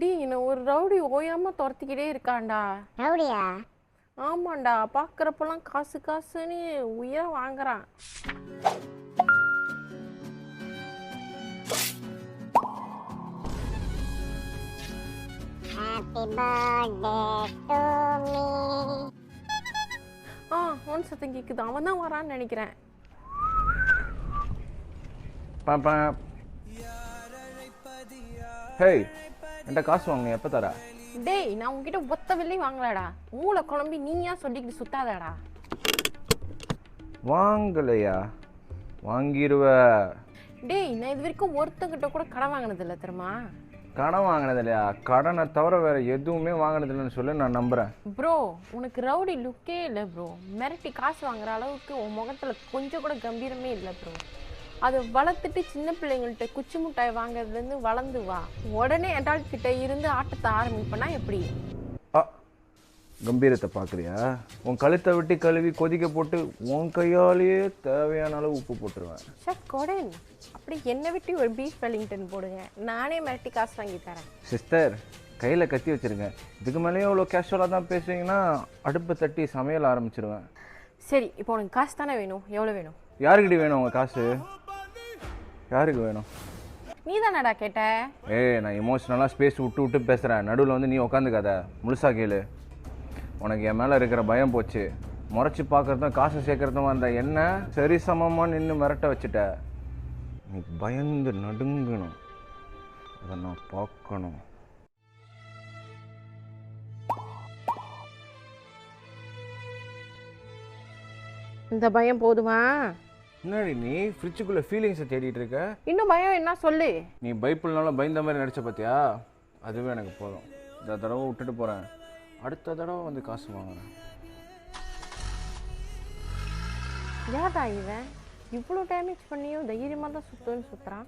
டேய் என்ன ஒரு ரவுடி ஓயாம துரத்திக்கிட்டே இருக்கான்டா. ரவுடியா? ஆமாண்டா, பார்க்குறப்பெல்லாம் காசு காசுன்னு உயிரை வாங்குறான். Happy birthday to me. One சத்தம் கேட்குது, அவன் தான் வரான்னு நினைக்கிறேன். பாப்பா. ஹேய், என்கிட்ட காசு வாங்க எப்போ தர? டேய் நான் உங்ககிட்ட ஒத்த வெள்ளி வாங்கலடா. மூளை குழம்பி நீயா சொல்லிக்கிட்டு சுத்தாதடா. வாங்கலையா? வாங்கிடுவ. டேய் நான் இது வரைக்கும் ஒருத்தங்கிட்ட கூட கடன் வாங்கினதில்ல தெரியுமா? கடன் வாங்கினது இல்லையா? கடனை தவிர வேற எதுவுமே வாங்கினது இல்லைன்னு சொல்லி நான் நம்புறேன். ப்ரோ உனக்கு ரவுடி லுக்கே இல்லை ப்ரோ. மிரட்டி காசு வாங்குற அளவுக்கு உன் முகத்தில் கொஞ்சம் கூட கம்பீரமே இல்லை ப்ரோ. அதை வளர்த்துட்டு சின்ன பிள்ளைங்கள்ட்ட குச்சி முட்டாய் வாங்குறதுலேருந்து வளர்ந்து வா. உடனே அடால்ட் கிட்ட இருந்து ஆட்டத்தை ஆரம்பிப்பனா எப்படி? கம்பீரத்தை பார்க்குறியா? உன் கழுத்தை வெட்டி கழுவி கொதிக்க போட்டு உன் கையாலேயே தேவையான அளவு உப்பு போட்டுருவேன். ஷட் கொடன், அப்படி என்னை விட்டு ஒரு பீஃப் வெலிங்டன் போடுங்க, நானே மிரட்டி காசு வாங்கி தரேன். சிஸ்டர், கையில் கத்தி வச்சுருங்க. இதுக்கு மேலேயும் அவ்வளோ கேஷுவலாக தான் பேசுவீங்கன்னா அடுப்பை தட்டி சமையல் ஆரம்பிச்சிருவேன். சரி இப்போ உனக்கு காசு தானே வேணும், எவ்வளோ வேணும்? யாருக்கிட்ட வேணும் உங்கள் காசு? யாருக்கு வேணும்? நீ தானடா கேட்ட? நான் இமோஷ்னலாக ஸ்பேஸ் விட்டு விட்டு பேசுகிறேன். நடுவில் வந்து நீ உட்காந்துக்காத. முழுசா கேளு. உனக்கு என் மேலே இருக்கிற பயம் போச்சு. முறைச்சி பார்க்குறதும் காசு சேர்க்குறதும் அந்த என்ன சரி சமமாக நின்று மிரட்ட வச்சுட்ட. நீ பயந்து நடுங்கணும். அதை நான் பார்க்கணும். இந்த பயம் போதுமா? முன்னாடி நீ ஃப்ரிட்ஜுக்குள்ளே ஃபீலிங்ஸை தேடிட்டு இருக்க. இன்னும் பயம் என்ன சொல்லு? நீ பைப்பிள்னால பயந்த மாதிரி நடிச்ச பார்த்தியா? அதுவே எனக்கு போதும். இந்த தடவை விட்டுட்டு போகிறேன். அடுத்த தடவை வந்து காசு வாங்குறேன். யாரா இவன் இவ்வளோ டேமேஜ் பண்ணியும் தைரியமாக தான் சுற்றுன்னு சுற்றுறான்.